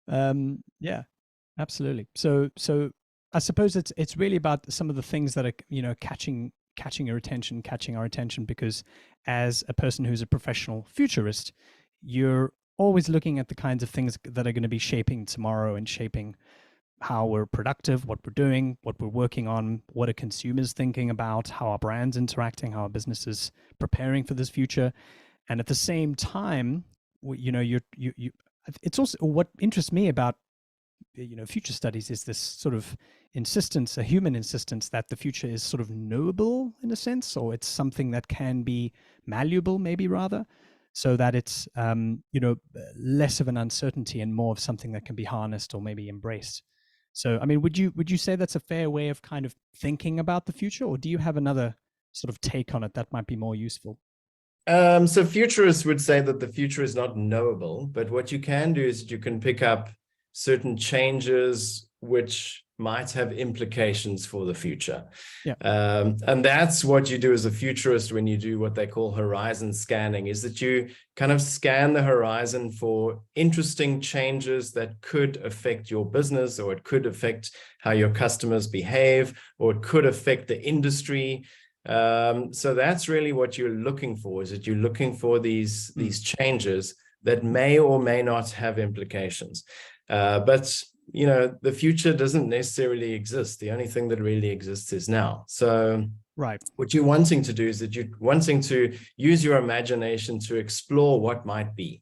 Yeah, absolutely. So I suppose it's really about some of the things that are, catching your attention, catching our attention, because as a person who's a professional futurist, you're always looking at the kinds of things that are going to be shaping tomorrow and shaping how we're productive, what we're doing, what we're working on, what are consumers thinking about, how our brands interacting, how our businesses preparing for this future. And at the same time, you it's also what interests me about future studies is this sort of insistence, a human insistence, that the future is sort of knowable in a sense, or it's something that can be malleable, maybe rather, so that it's less of an uncertainty and more of something that can be harnessed or maybe embraced. So, I mean, would you say that's a fair way of kind of thinking about the future, or do you have another sort of take on it that might be more useful? So futurists would say that the future is not knowable, but what you can do is you can pick up certain changes which might have implications for the future. Yeah. And that's what you do as a futurist when you do what they call horizon scanning, is that you kind of scan the horizon for interesting changes that could affect your business, or it could affect how your customers behave, or it could affect the industry. So that's really what you're looking for, is that you're looking for these changes that may or may not have implications. But the future doesn't necessarily exist. The only thing that really exists is now. So right, what you're wanting to do is that you're wanting to use your imagination to explore what might be.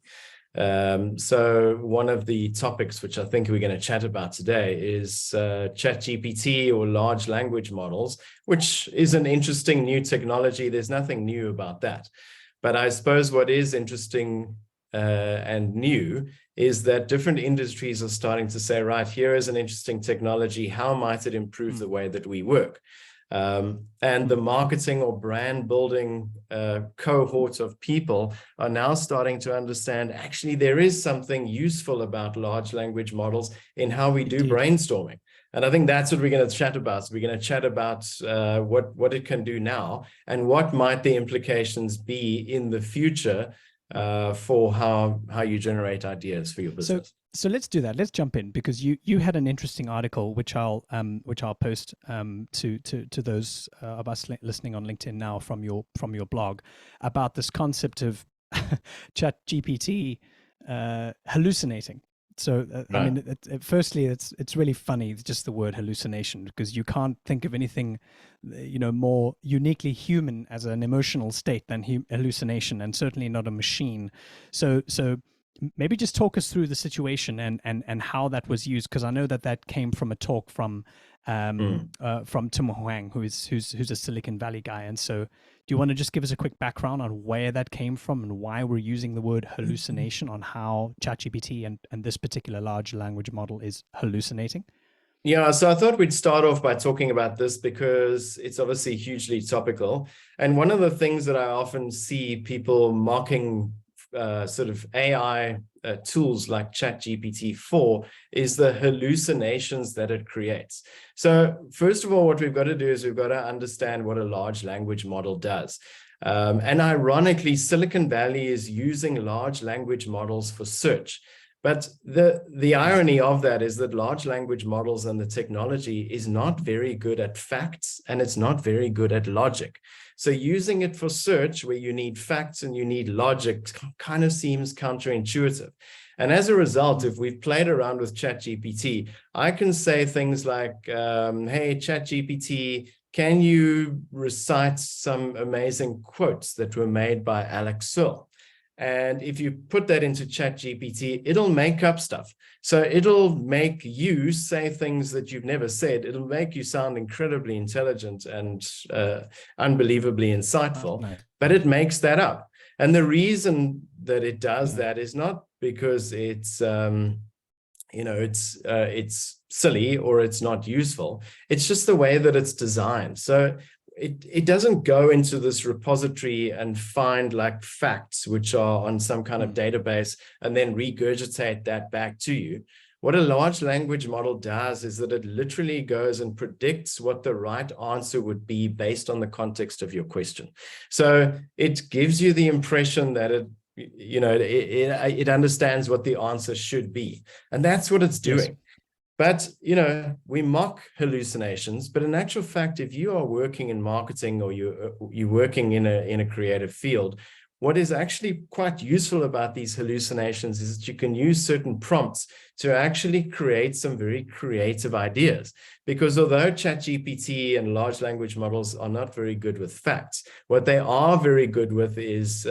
So one of the topics which I think we're going to chat about today is ChatGPT, or large language models, which is an interesting new technology. There's nothing new about that. But I suppose what is interesting and new is that different industries are starting to say, right, here is an interesting technology. How might it improve the way that we work? And the marketing or brand building cohort of people are now starting to understand, actually, there is something useful about large language models in how we do brainstorming. And I think that's what we're going to chat about. So we're going to chat about what it can do now, and what might the implications be in the future for how you generate ideas for your business. So let's do that. Let's jump in, because you had an interesting article which I'll post to those of us listening on LinkedIn now from your blog, about this concept of ChatGPT hallucinating. So right. I mean, firstly, it's really funny, just the word hallucination, because you can't think of anything more uniquely human as an emotional state than hallucination, and certainly not a machine. So maybe just talk us through the situation and how that was used, because I know that came from a talk from Tim Huang, who's a Silicon Valley guy. And so, do you want to just give us a quick background on where that came from and why we're using the word hallucination on how ChatGPT and this particular large language model is hallucinating? Yeah, so I thought we'd start off by talking about this because it's obviously hugely topical. And one of the things that I often see people mocking sort of AI tools like ChatGPT for is the hallucinations that it creates. So first of all, what we've got to do is we've got to understand what a large language model does. And ironically, Silicon Valley is using large language models for search. But the irony of that is that large language models and the technology is not very good at facts, and it's not very good at logic. So using it for search, where you need facts and you need logic, kind of seems counterintuitive. And as a result, if we've played around with ChatGPT, I can say things like, hey, ChatGPT, can you recite some amazing quotes that were made by Alex Searle? And if you put that into ChatGPT, it'll make up stuff. So it'll make you say things that you've never said. It'll make you sound incredibly intelligent and unbelievably insightful, but it makes that up. And the reason that it does that is not because it's silly or it's not useful. It's just the way that it's designed. So it doesn't go into this repository and find like facts which are on some kind of database and then regurgitate that back to you. What a large language model does is that it literally goes and predicts what the right answer would be based on the context of your question. So it gives you the impression that it it understands what the answer should be, and that's what it's Yes. doing. But, we mock hallucinations, but in actual fact, if you are working in marketing or you're working in a creative field, what is actually quite useful about these hallucinations is that you can use certain prompts to actually create some very creative ideas. Because although ChatGPT and large language models are not very good with facts, what they are very good with is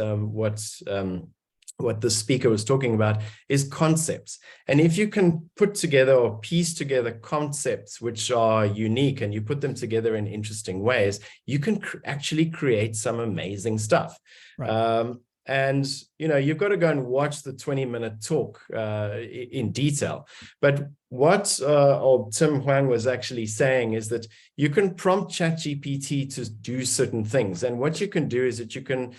what the speaker was talking about is concepts. And if you can put together or piece together concepts which are unique and you put them together in interesting ways, you can actually create some amazing stuff. Right. And you've got to go and watch the 20-minute talk in detail. But what old Tim Huang was actually saying is that you can prompt ChatGPT to do certain things. And what you can do is that you can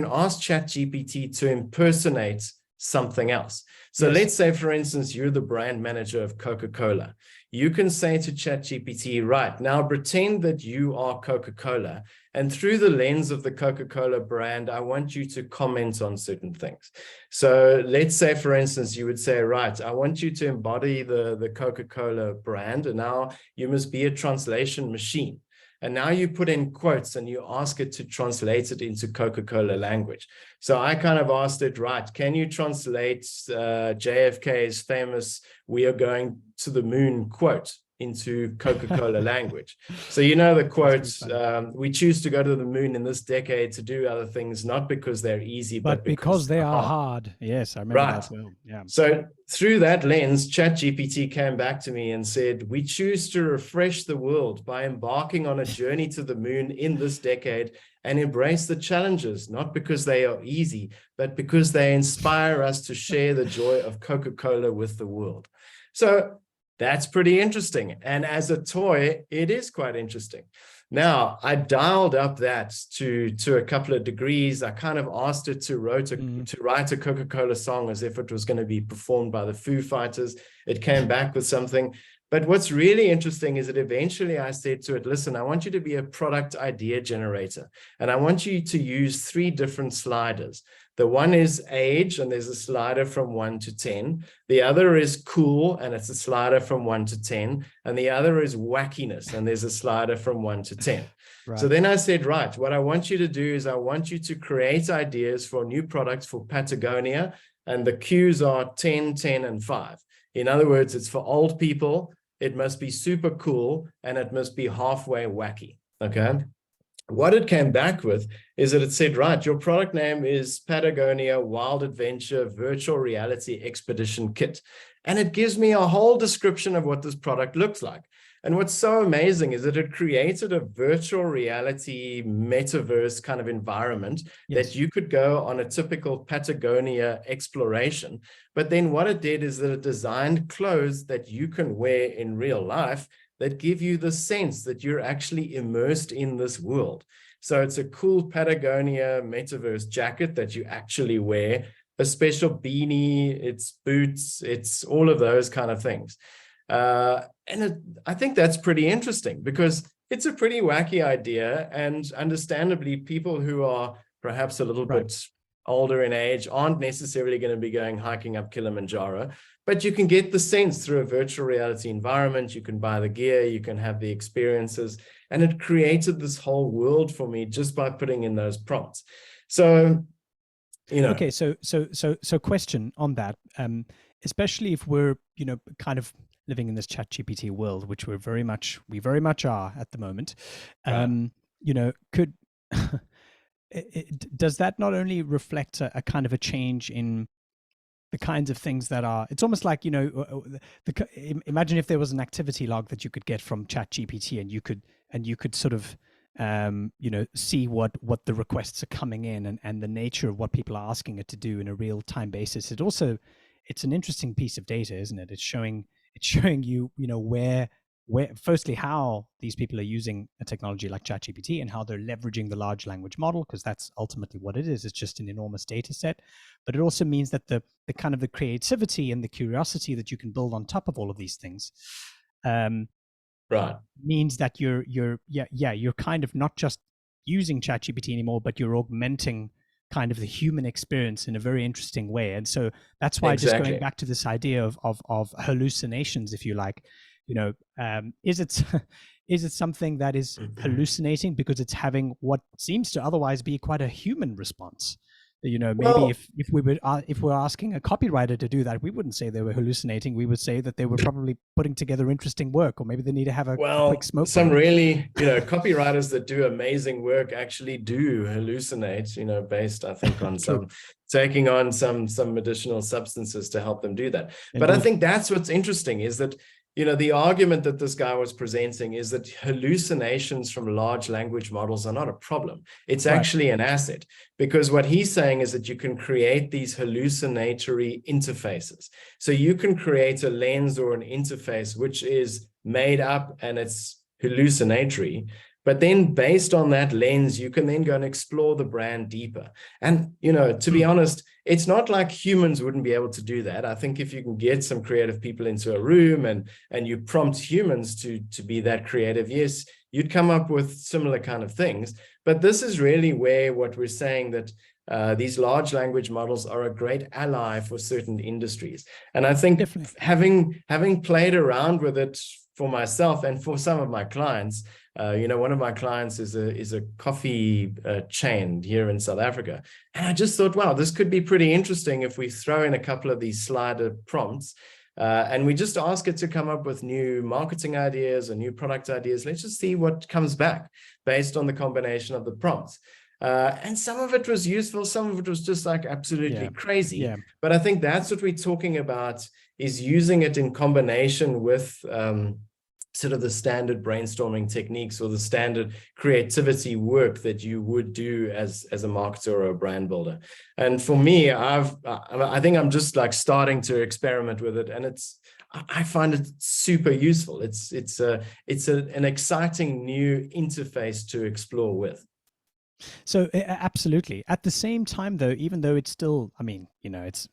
ask ChatGPT to impersonate something else. So let's say, for instance, you're the brand manager of Coca-Cola. You can say to ChatGPT, right, now pretend that you are Coca-Cola, and through the lens of the Coca-Cola brand, I want you to comment on certain things. So let's say, for instance, you would say, right, I want you to embody the Coca-Cola brand, and now you must be a translation machine. And now you put in quotes and you ask it to translate it into Coca-Cola language. So I kind of asked it, right, can you translate JFK's famous "We are going to the moon" quote into Coca-Cola language? So the quote, we choose to go to the moon in this decade to do other things, not because they're easy, but because they are hard. Yes, I remember that well. Yeah. So through that lens, ChatGPT came back to me and said, we choose to refresh the world by embarking on a journey to the moon in this decade and embrace the challenges, not because they are easy, but because they inspire us to share the joy of Coca-Cola with the world. So that's pretty interesting. And as a toy, it is quite interesting. Now, I dialed up that to a couple of degrees. I kind of asked it to write a Coca-Cola song as if it was going to be performed by the Foo Fighters. It came back with something. But what's really interesting is that eventually I said to it, listen, I want you to be a product idea generator. And I want you to use 3 different sliders. The one is age, and there's a slider from 1 to 10. The other is cool, and it's a slider from 1 to 10. And the other is wackiness, and there's a slider from 1 to 10. Right. So then I said, right, what I want you to do is I want you to create ideas for new products for Patagonia. And the cues are 10, 10, and 5. In other words, it's for old people, it must be super cool, and it must be halfway wacky, okay? What it came back with is that it said, right, your product name is Patagonia Wild Adventure Virtual Reality Expedition Kit. And it gives me a whole description of what this product looks like. And what's so amazing is that it created a virtual reality metaverse kind of environment that you could go on a typical Patagonia exploration. But then what it did is that it designed clothes that you can wear in real life that give you the sense that you're actually immersed in this world. So it's a cool Patagonia metaverse jacket that you actually wear, a special beanie, it's boots, it's all of those kind of things. I think that's pretty interesting because it's a pretty wacky idea, and understandably, people who are perhaps a little bit older in age aren't necessarily going to be going hiking up Kilimanjaro, but you can get the sense through a virtual reality environment. You can buy the gear, you can have the experiences, and it created this whole world for me just by putting in those prompts. So, Okay, so question on that, especially if we're, kind of living in this ChatGPT world, which we very much are at the moment. Could does that not only reflect a kind of a change in the kinds of things that are, it's almost like, imagine if there was an activity log that you could get from ChatGPT and you could sort of, see what the requests are coming in and the nature of what people are asking it to do in a real time basis. It's an interesting piece of data, isn't it? It's showing you, where firstly, how these people are using a technology like ChatGPT and how they're leveraging the large language model, because that's ultimately what it is. It's just an enormous data set. But it also means that the kind of the creativity and the curiosity that you can build on top of all of these things means that you're kind of not just using ChatGPT anymore, but you're augmenting kind of the human experience in a very interesting way. And so that's why, just going Exactly. back to this idea of hallucinations, if you like, is it is it something that is hallucinating because it's having what seems to otherwise be quite a human response? Maybe Well, if we're asking a copywriter to do that, we wouldn't say they were hallucinating. We would say that they were probably putting together interesting work, or maybe they need to have a quick Well, smoke some break. really, copywriters that do amazing work actually do hallucinate, based, I think, on True, some taking on some medicinal substances to help them do that. But I indeed. think that's what's interesting is that, the argument that this guy was presenting is that hallucinations from large language models are not a problem. It's Right. actually an asset, because what he's saying is that you can create these hallucinatory interfaces. So you can create a lens or an interface which is made up and it's hallucinatory. But then based on that lens, you can then go and explore the brand deeper. And, to be Hmm. honest, it's not like humans wouldn't be able to do that. I think if you can get some creative people into a room and you prompt humans to be that creative, yes, you'd come up with similar kind of things. But this is really where what we're saying that these large language models are a great ally for certain industries. And I think Definitely. having played around with it for myself and for some of my clients, one of my clients is a coffee chain here in South Africa. And I just thought, wow, this could be pretty interesting if we throw in a couple of these slider prompts and we just ask it to come up with new marketing ideas or new product ideas. Let's just see what comes back based on the combination of the prompts. And some of it was useful, some of it was just like absolutely Yeah. crazy. Yeah. But I think that's what we're talking about, is using it in combination with sort of the standard brainstorming techniques or the standard creativity work that you would do as a marketer or a brand builder. And for me, I think I'm just like starting to experiment with it, and I find it super useful. It's an exciting new interface to explore with. So absolutely. At the same time, though, even though it's still, I mean, it's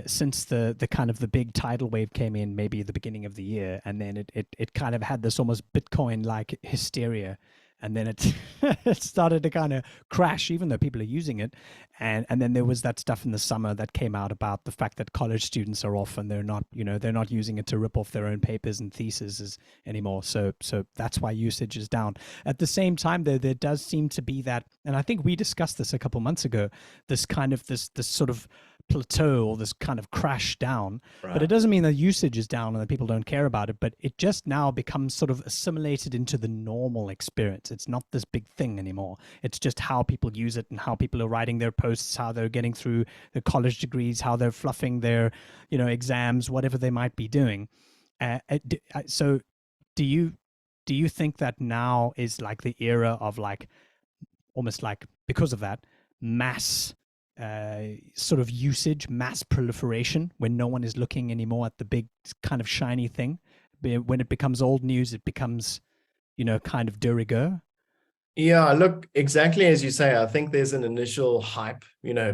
since the kind of the big tidal wave came in, maybe at the beginning of the year, and then it kind of had this almost Bitcoin like hysteria, and then it it started to kind of crash, even though people are using it, and then there was that stuff in the summer that came out about the fact that college students are off and they're not using it to rip off their own papers and theses anymore. So that's why usage is down. At the same time, though, there does seem to be that, and I think we discussed this a couple months ago, this kind of this sort of plateau or this kind of crash down. But it Right. doesn't mean that usage is down and that people don't care about it, but it just now becomes sort of assimilated into the normal experience. It's not this big thing anymore. It's just how people use it and how people are writing their posts, how they're getting through their college degrees, how they're fluffing their exams, whatever they might be doing. So do you think that now is like the era of like almost like, because of that, mass sort of usage, mass proliferation, when no one is looking anymore at the big kind of shiny thing? When it becomes old news, it becomes kind of de rigueur. Yeah, look, exactly as you say, I think there's an initial hype.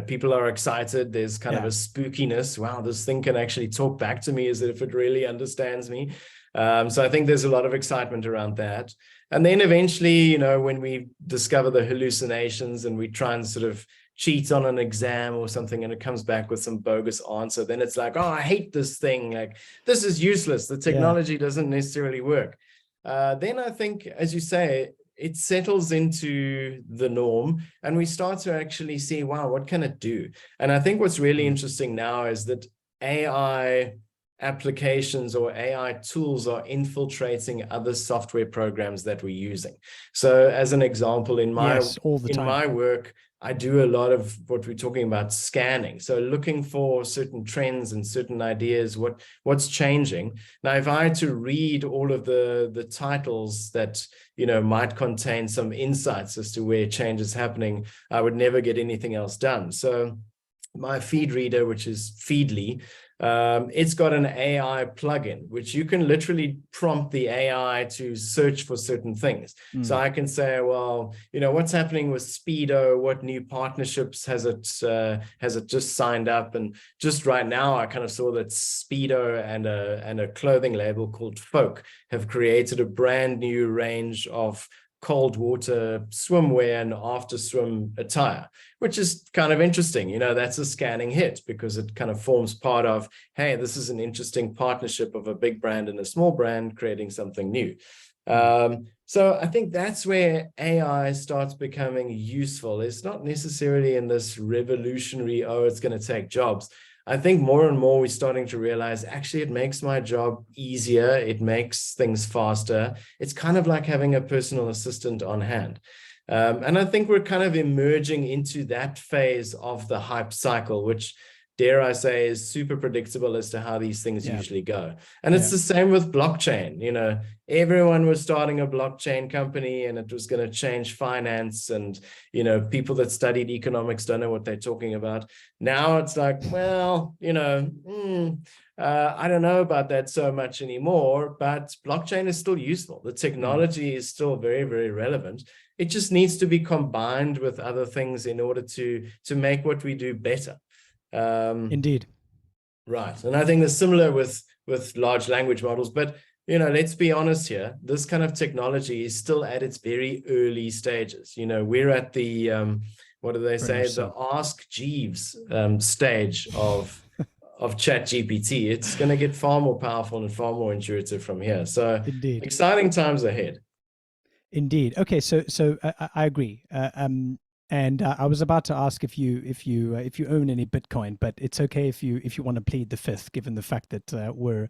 People are excited. There's kind of a Yeah. spookiness. Wow, this thing can actually talk back to me as if it really understands me. So I think there's a lot of excitement around that. And then eventually, when we discover the hallucinations and we try and sort of cheat on an exam or something and it comes back with some bogus answer, then it's like, oh, I hate this thing. Like, this is useless. The Yeah. technology doesn't necessarily work. Then I think, as you say, it settles into the norm and we start to actually see, wow, what can it do? And I think what's really Mm. interesting now is that AI applications or AI tools are infiltrating other software programs that we're using. So as an example, in my Yes, all the time. work, I do a lot of what we're talking about, scanning. So looking for certain trends and certain ideas, what's changing. Now, if I had to read all of the titles that might contain some insights as to where change is happening, I would never get anything else done. So my feed reader, which is Feedly, it's got an AI plugin, which you can literally prompt the AI to search for certain things. So Mm. I can say, well, what's happening with Speedo? What new partnerships has it just signed up? And just right now, I kind of saw that Speedo and a clothing label called Folk have created a brand new range of cold water swimwear and after swim attire, which is kind of interesting. That's a scanning hit because it kind of forms part of, hey, this is an interesting partnership of a big brand and a small brand creating something new. So I think that's where AI starts becoming useful. It's not necessarily in this revolutionary, oh, it's going to take jobs. I think more and more we're starting to realize, actually, it makes my job easier. It makes things faster. It's kind of like having a personal assistant on hand. And I think we're kind of emerging into that phase of the hype cycle, which, dare I say, is super predictable as to how these things usually go. And it's the same with blockchain. Everyone was starting a blockchain company and it was going to change finance. And, people that studied economics don't know what they're talking about. Now it's like, well, I don't know about that so much anymore, but blockchain is still useful. The technology is still very, very relevant. It just needs to be combined with other things in order to make what we do better. Indeed. Right. And I think that's similar with large language models, but let's be honest here, this kind of technology is still at its very early stages. We're at the what do they say, the Ask Jeeves stage of ChatGPT. It's going to get far more powerful and far more intuitive from here. So Indeed. Exciting times ahead. Indeed. Okay, so I agree. And I was about to ask if you own any Bitcoin, but it's okay if you want to plead the fifth, given the fact that we're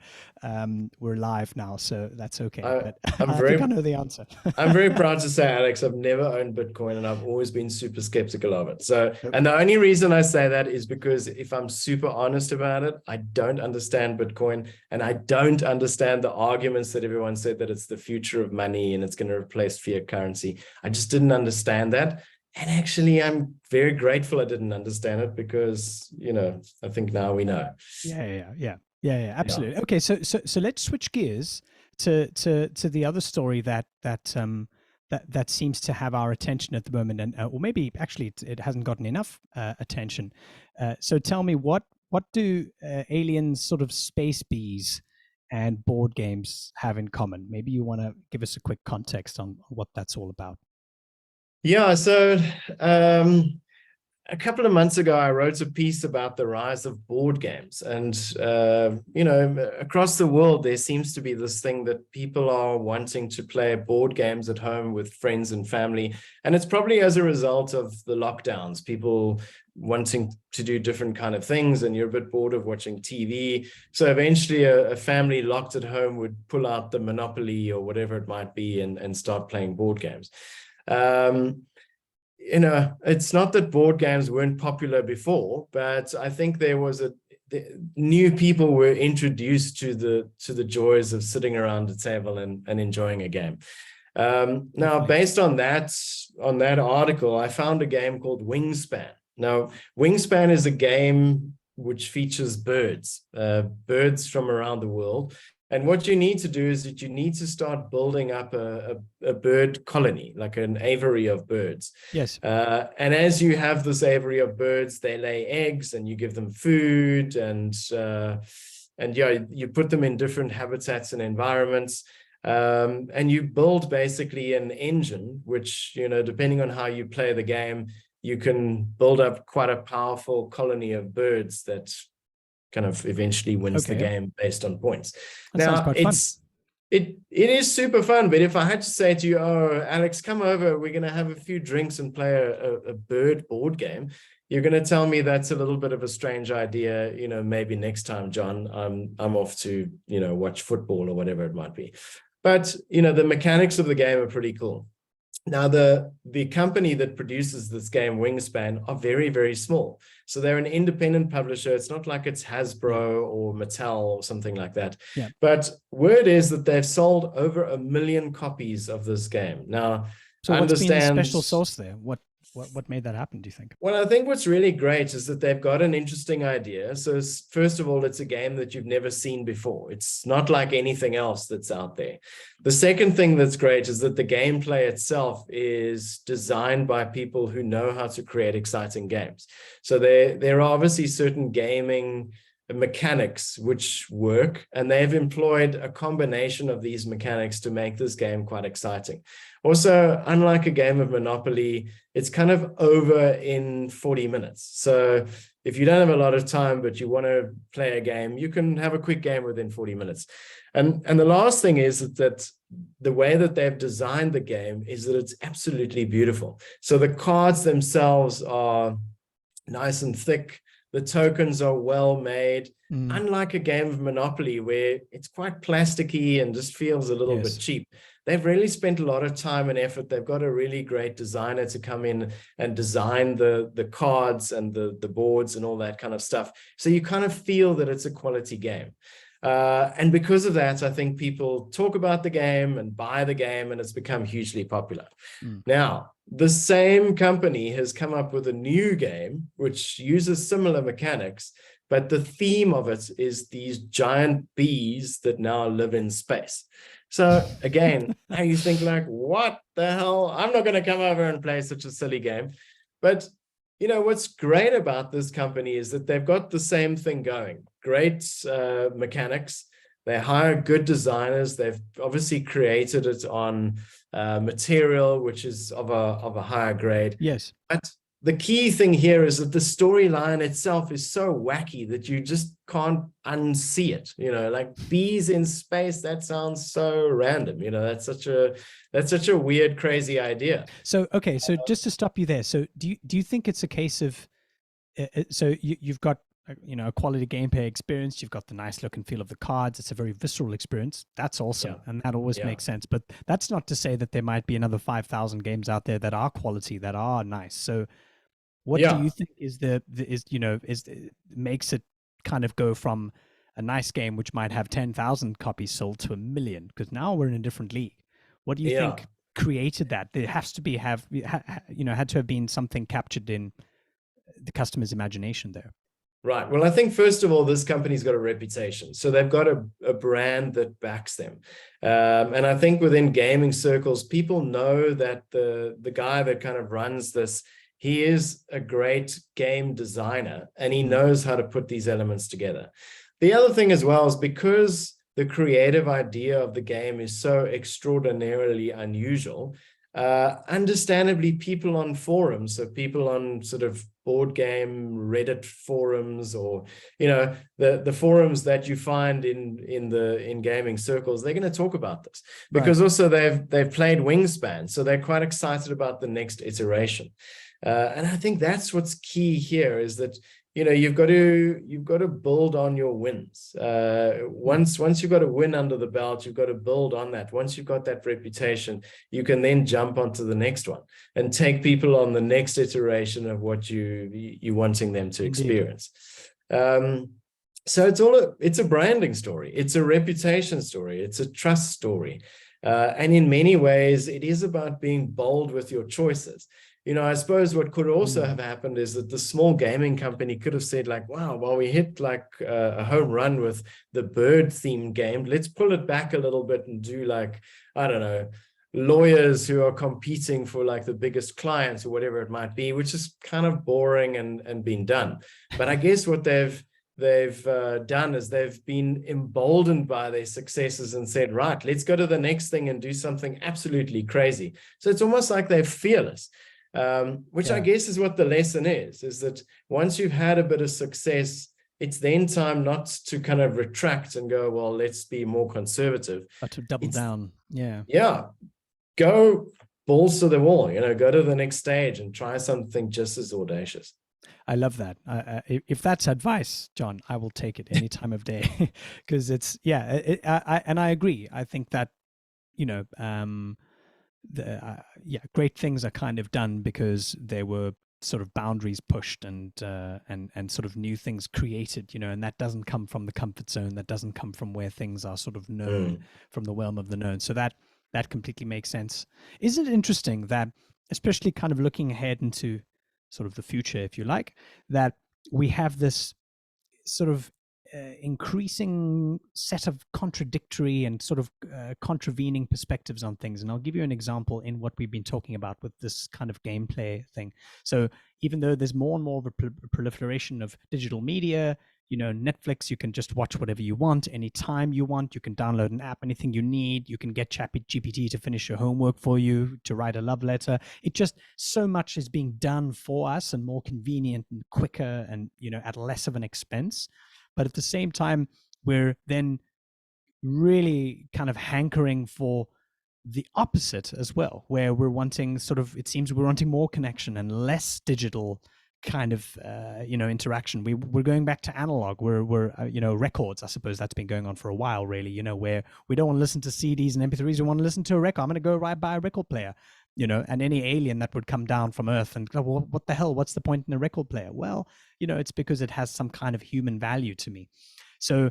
live now, so that's okay. But I think I know the answer. I'm very proud to say, Alex, I've never owned Bitcoin, and I've always been super skeptical of it. So, and the only reason I say that is because if I'm super honest about it, I don't understand Bitcoin, and I don't understand the arguments that everyone said that it's the future of money and it's going to replace fiat currency. I just didn't understand that. And actually, I'm very grateful I didn't understand it because, I think now we know. Yeah, absolutely. Yeah. Okay, so let's switch gears to the other story that seems to have our attention at the moment, and or maybe actually it hasn't gotten enough attention. So tell me, what do aliens, sort of space bees, and board games have in common? Maybe you want to give us a quick context on what that's all about. Yeah, so a couple of months ago, I wrote a piece about the rise of board games. And, across the world, there seems to be this thing that people are wanting to play board games at home with friends and family. And it's probably as a result of the lockdowns, people wanting to do different kind of things, and you're a bit bored of watching TV. So eventually a family locked at home would pull out the Monopoly or whatever it might be and start playing board games. It's not that board games weren't popular before, but I think there was new people were introduced to the joys of sitting around a table and enjoying a game. Now, based on that article, I found a game called Wingspan. Now, Wingspan is a game which features birds from around the world. And what you need to do is that you need to start building up a bird colony, like an aviary of birds. Yes. And as you have this aviary of birds, they lay eggs and you give them food and you put them in different habitats and environments. And you build basically an engine, which, depending on how you play the game, you can build up quite a powerful colony of birds that kind of eventually wins the game based on points. Now, it is super fun, but if I had to say to you, oh, Alex, come over, we're going to have a few drinks and play a bird board game, you're going to tell me that's a little bit of a strange idea. Maybe next time, John, I'm off to, watch football or whatever it might be. But, the mechanics of the game are pretty cool. Now, the company that produces this game, Wingspan, are very, very small. So they're an independent publisher. It's not like it's Hasbro or Mattel or something like that. Yeah. But word is that they've sold over 1 million copies of this game. Now, so what's been the special sauce there? What made that happen, do you think? Well, I think what's really great is that they've got an interesting idea. So first of all, it's a game that you've never seen before. It's not like anything else that's out there. The second thing that's great is that the gameplay itself is designed by people who know how to create exciting games. So there are obviously certain gaming mechanics which work, and they've employed a combination of these mechanics to make this game quite exciting. Also, unlike a game of Monopoly, it's kind of over in 40 minutes. So if you don't have a lot of time, but you want to play a game, you can have a quick game within 40 minutes. And the last thing is that the way that they've designed the game is that it's absolutely beautiful. So the cards themselves are nice and thick. The tokens are well made, unlike a game of Monopoly where it's quite plasticky and just feels a little bit cheap. They've really spent a lot of time and effort. They've got a really great designer to come in and design the cards and the boards and all that kind of stuff. So you kind of feel that it's a quality game. And because of that, I think people talk about the game and buy the game, and it's become hugely popular. Now, the same company has come up with a new game which uses similar mechanics, but the theme of it is these giant bees that now live in space. So again, now you think like, what the hell? I'm not going to come over and play such a silly game. But you know, what's great about this company is that they've got the same thing going. Great mechanics. They hire good designers. They've obviously created it on material, which is of a higher grade. Yes. But the key thing here is that the storyline itself is so wacky that you just can't unsee it. You know, like bees in space, that sounds so random. You know, that's such a weird, crazy idea. So, okay. So just to stop you there. So do you think it's a case of, so you've got, you know, a quality gameplay experience, you've got the nice look and feel of the cards, it's a very visceral experience, that's awesome, and that always makes sense. But that's not to say that there might be another 5,000 games out there that are quality, that are nice. So what do you think is makes it kind of go from a nice game which might have 10,000 copies sold to 1 million? Because now we're in a different league. What do you think created that? There has to be had to have been something captured in the customer's imagination there. Right. Well, I think first of all, this company's got a reputation. So they've got a brand that backs them. And I think within gaming circles, people know that the guy that kind of runs this, he is a great game designer and he knows how to put these elements together. The other thing as well is because the creative idea of the game is so extraordinarily unusual, understandably, people on forums, so people on sort of board game Reddit forums, or you know, the forums that you find in gaming circles, they're going to talk about this because also they've played Wingspan, so they're quite excited about the next iteration. And I think that's what's key here is that, you know, you've got to build on your wins. Once you've got a win under the belt, you've got to build on that. Once you've got that reputation, you can then jump onto the next one and take people on the next iteration of what you're wanting them to experience. So it's a branding story. It's a reputation story. It's a trust story. And in many ways, it is about being bold with your choices. You know, I suppose what could also have happened is that the small gaming company could have said like, wow, well, we hit like a home run with the bird themed game. Let's pull it back a little bit and do like, I don't know, lawyers who are competing for like the biggest clients or whatever it might be, which is kind of boring and been done. But I guess what they've done is they've been emboldened by their successes and said, right, let's go to the next thing and do something absolutely crazy. So it's almost like they're fearless. Which I guess is what the lesson is that once you've had a bit of success, it's then time not to kind of retract and go, well, let's be more conservative. But to double down. Yeah. Yeah. Go balls to the wall, you know, go to the next stage and try something just as audacious. I love that. If that's advice, John, I will take it any time of day because it's, and I agree. I think that, you know, great things are kind of done because there were sort of boundaries pushed and sort of new things created, you know, and that doesn't come from the comfort zone. That doesn't come from where things are sort of known, from the realm of the known. So that completely makes sense. Isn't it interesting that, especially kind of looking ahead into sort of the future, if you like, that we have this sort of increasing set of contradictory and sort of contravening perspectives on things. And I'll give you an example in what we've been talking about with this kind of gameplay thing. So even though there's more and more of a proliferation of digital media, Netflix, you can just watch whatever you want, anytime you want. You can download an app, anything you need. You can get ChatGPT to finish your homework for you, to write a love letter. It just, so much is being done for us and more convenient and quicker and, at less of an expense. But at the same time, we're then really kind of hankering for the opposite as well, where we're wanting it seems we're wanting more connection and less digital kind of interaction. We're going back to analog. We're records. I suppose that's been going on for a while, really. Where we don't want to listen to CDs and MP3s. We want to listen to a record. I'm going to go right buy a record player. And any alien that would come down from Earth and go, well, what the hell? What's the point in a record player? Well, it's because it has some kind of human value to me. So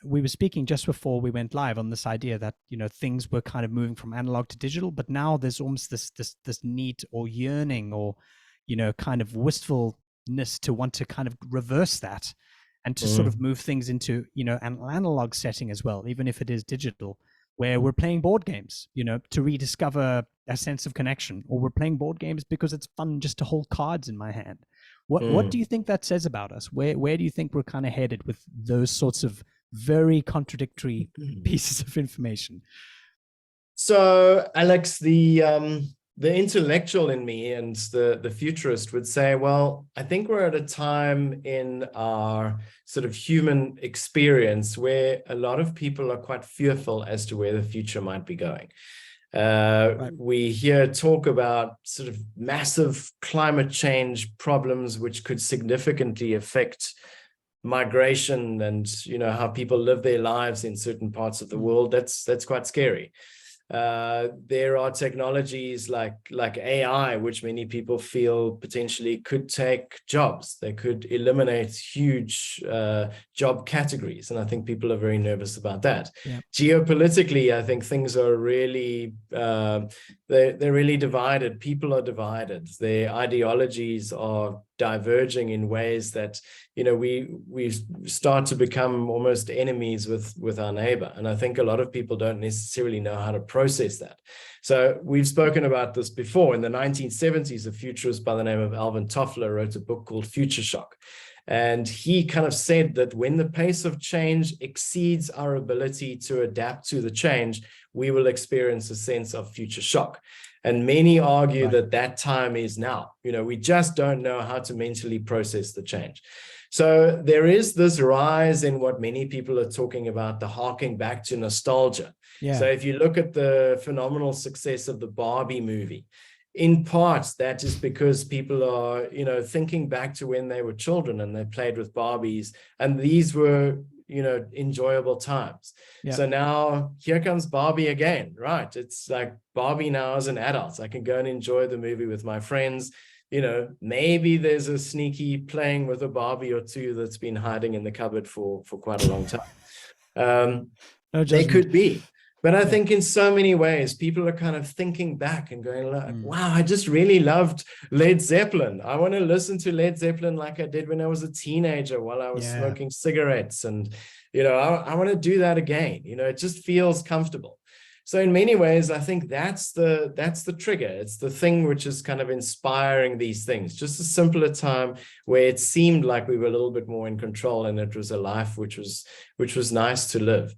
we were speaking just before we went live on this idea that things were kind of moving from analog to digital, but now there's almost this need or yearning or kind of wistfulness to want to kind of reverse that and to sort of move things into an analog setting as well, even if it is digital, where we're playing board games to rediscover a sense of connection, or we're playing board games because it's fun just to hold cards in my hand. What do you think that says about us? Where do you think we're kind of headed with those sorts of very contradictory pieces of information? So, Alex, the intellectual in me and the futurist would say, well, I think we're at a time in our sort of human experience where a lot of people are quite fearful as to where the future might be going. Right. We hear talk about sort of massive climate change problems, which could significantly affect migration and, how people live their lives in certain parts of the world. That's quite scary. There are technologies like AI, which many people feel potentially could take jobs. They could eliminate huge job categories. And I think people are very nervous about that. Yeah. Geopolitically, I think things are really, they're really divided. People are divided. Their ideologies are diverging in ways that we start to become almost enemies with our neighbor. And I think a lot of people don't necessarily know how to process that. So we've spoken about this before. In the 1970s, a futurist by the name of Alvin Toffler wrote a book called Future Shock. And he kind of said that when the pace of change exceeds our ability to adapt to the change, we will experience a sense of future shock. And many argue that time is now. We just don't know how to mentally process the change. So there is this rise in what many people are talking about, the harking back to nostalgia. Yeah. So if you look at the phenomenal success of the Barbie movie, in part, that is because people are, thinking back to when they were children and they played with Barbies, and these were, enjoyable times. Yeah. So now here comes Barbie again, right? It's like Barbie now as an adult. I can go and enjoy the movie with my friends. Maybe there's a sneaky playing with a Barbie or two that's been hiding in the cupboard for quite a long time. They could be. But I think in so many ways, people are kind of thinking back and going like, wow, I just really loved Led Zeppelin. I want to listen to Led Zeppelin like I did when I was a teenager while I was smoking cigarettes. And, I want to do that again. It just feels comfortable. So in many ways, I think that's the trigger. It's the thing which is kind of inspiring these things. Just a simpler time where it seemed like we were a little bit more in control and it was a life which was nice to live.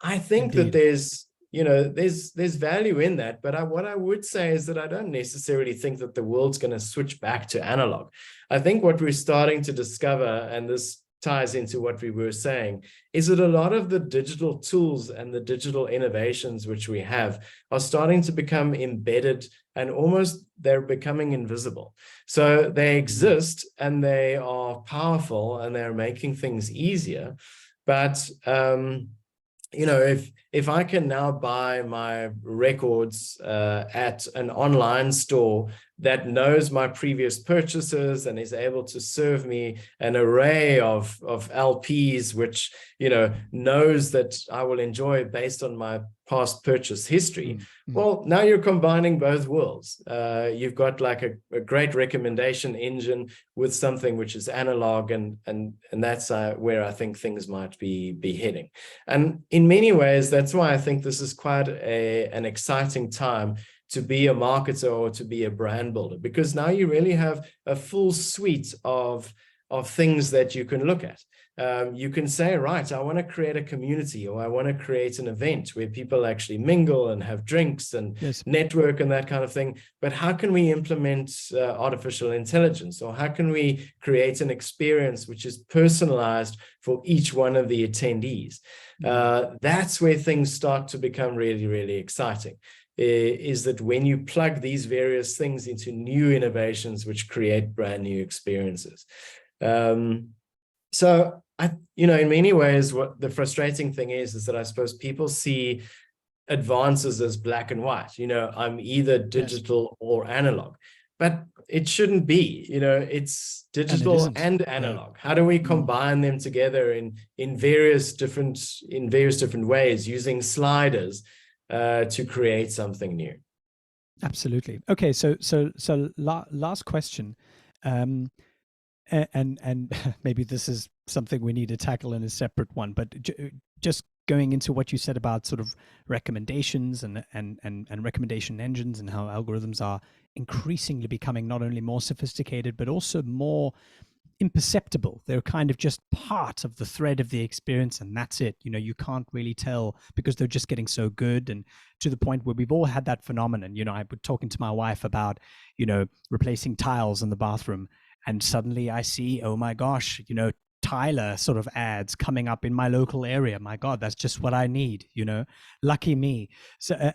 I think Indeed. That there's value in that, but what I would say is that I don't necessarily think that the world's going to switch back to analog. I think what we're starting to discover, and this ties into what we were saying, is that a lot of the digital tools and the digital innovations which we have are starting to become embedded and almost they're becoming invisible. So they exist and they are powerful and they're making things easier, but if I can now buy my records at an online store that knows my previous purchases and is able to serve me an array of LPs, which, knows that I will enjoy based on my past purchase history. Well, now you're combining both worlds. You've got like a great recommendation engine with something which is analog, and that's where I think things might be heading. And in many ways, that's why I think this is quite an exciting time to be a marketer or to be a brand builder, because now you really have a full suite of of things that you can look at. You can say, right, I want to create a community, or I want to create an event where people actually mingle and have drinks and Yes. network and that kind of thing. But how can we implement artificial intelligence, or how can we create an experience which is personalized for each one of the attendees? That's where things start to become really, really exciting. Is that when you plug these various things into new innovations which create brand new experiences. So in many ways, what the frustrating thing is that I suppose people see advances as black and white. I'm either digital or analog, but it shouldn't be. It's digital and analog. How do we combine them together in various different ways, using sliders to create something new? Absolutely. Okay, so last question. And maybe this is something we need to tackle in a separate one, but just going into what you said about sort of recommendations and recommendation engines, and how algorithms are increasingly becoming not only more sophisticated but also more imperceptible. They're kind of just part of the thread of the experience, and that's it. You can't really tell because they're just getting so good, and to the point where we've all had that phenomenon. I was talking to my wife about replacing tiles in the bathroom, and suddenly I see, oh my gosh, Tyler sort of ads coming up in my local area. My God, that's just what I need, lucky me. So,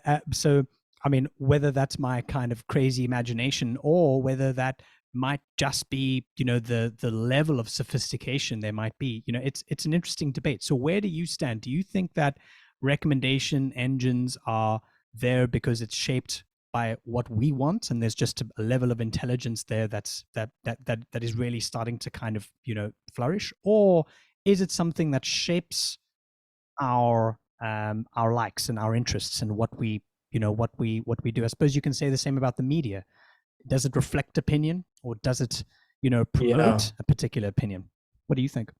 I mean, whether that's my kind of crazy imagination, or whether that might just be, the level of sophistication there might be, it's an interesting debate. So where do you stand? Do you think that recommendation engines are there because it's shaped by what we want, and there's just a level of intelligence there that is really starting to kind of flourish? Or is it something that shapes our likes and our interests and what we do? I suppose you can say the same about the media. Does it reflect opinion, or does it promote a particular opinion? What do you think?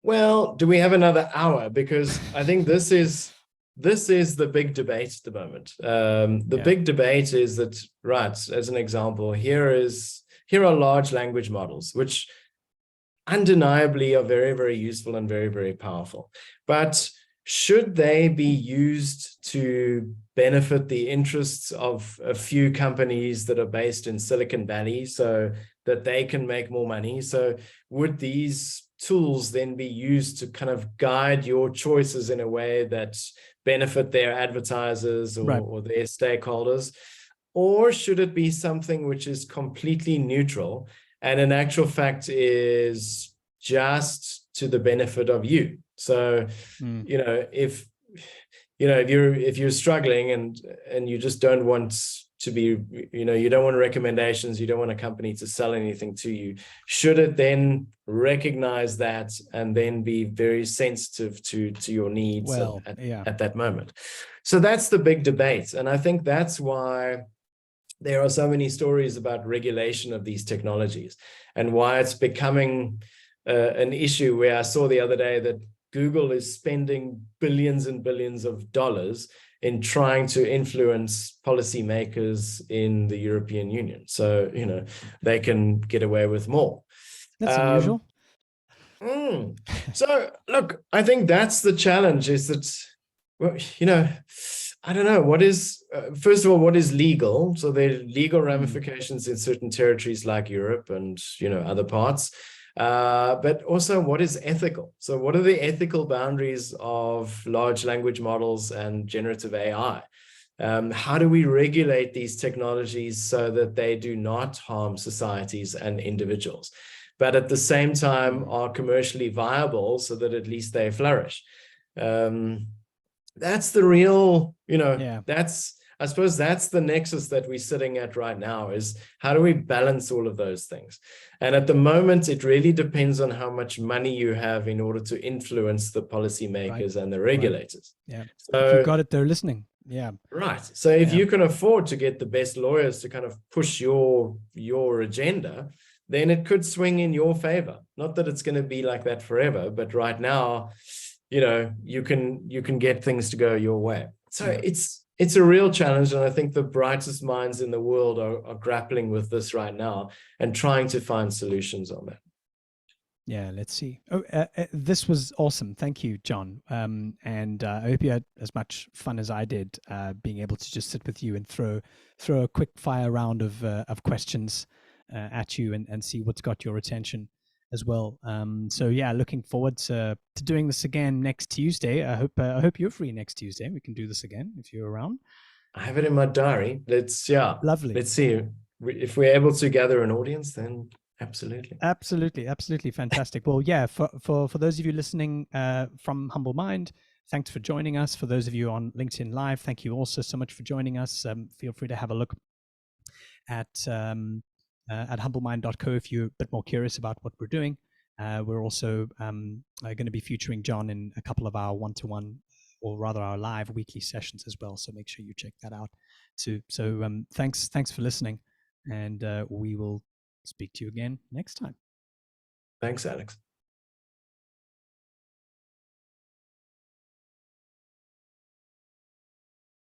Well, do we have another hour? Because I think this is the big debate at the moment. The big debate is that, right, as an example, here are large language models, which undeniably are very, very useful and very, very powerful. But should they be used to benefit the interests of a few companies that are based in Silicon Valley so that they can make more money? So would these tools then be used to kind of guide your choices in a way that benefit their advertisers or their stakeholders? Or should it be something which is completely neutral and in actual fact is just to the benefit of you? So, if you're struggling and you just don't want to be, you don't want recommendations, you don't want a company to sell anything to you, should it then recognize that and then be very sensitive to your needs at that moment? So that's the big debate. And I think that's why there are so many stories about regulation of these technologies and why it's becoming an issue, where I saw the other day that Google is spending billions and billions of dollars in trying to influence policymakers in the European Union. So, they can get away with more. That's unusual. So, look, I think that's the challenge, is that, well, I don't know, first of all, what is legal? So there are legal ramifications in certain territories like Europe and, other parts. But also, what is ethical? So what are the ethical boundaries of large language models and generative AI? How do we regulate these technologies so that they do not harm societies and individuals, but at the same time are commercially viable so that at least they flourish? That's the real, I suppose that's the nexus that we're sitting at right now, is how do we balance all of those things? And at the moment, it really depends on how much money you have in order to influence the policymakers and the regulators. Yeah. So if you've got it, they're listening. Yeah. Right. So if you can afford to get the best lawyers to kind of push your agenda, then it could swing in your favor. Not that it's going to be like that forever, but right now, you can get things to go your way. So it's a real challenge. And I think the brightest minds in the world are grappling with this right now and trying to find solutions on that. Yeah, let's see. Oh, this was awesome. Thank you, John. And I hope you had as much fun as I did, being able to just sit with you and throw a quick fire round of questions at you and see what's got your attention as well. So yeah, looking forward to doing this again next Tuesday. I hope you're free next Tuesday. We can do this again if you're around. I have it in my diary. Yeah, Lovely. let's see. If we're able to gather an audience, then absolutely. Absolutely, absolutely fantastic. Well, yeah, for those of you listening from Humble Mind, thanks for joining us. For those of you on LinkedIn Live, thank you also so much for joining us. Feel free to have a look at humblemind.co if you're a bit more curious about what we're doing. We're also going to be featuring John in a couple of our one-to-one, or rather our live weekly sessions as well. So make sure you check that out too. So thanks for listening, and we will speak to you again next time. Thanks, Alex.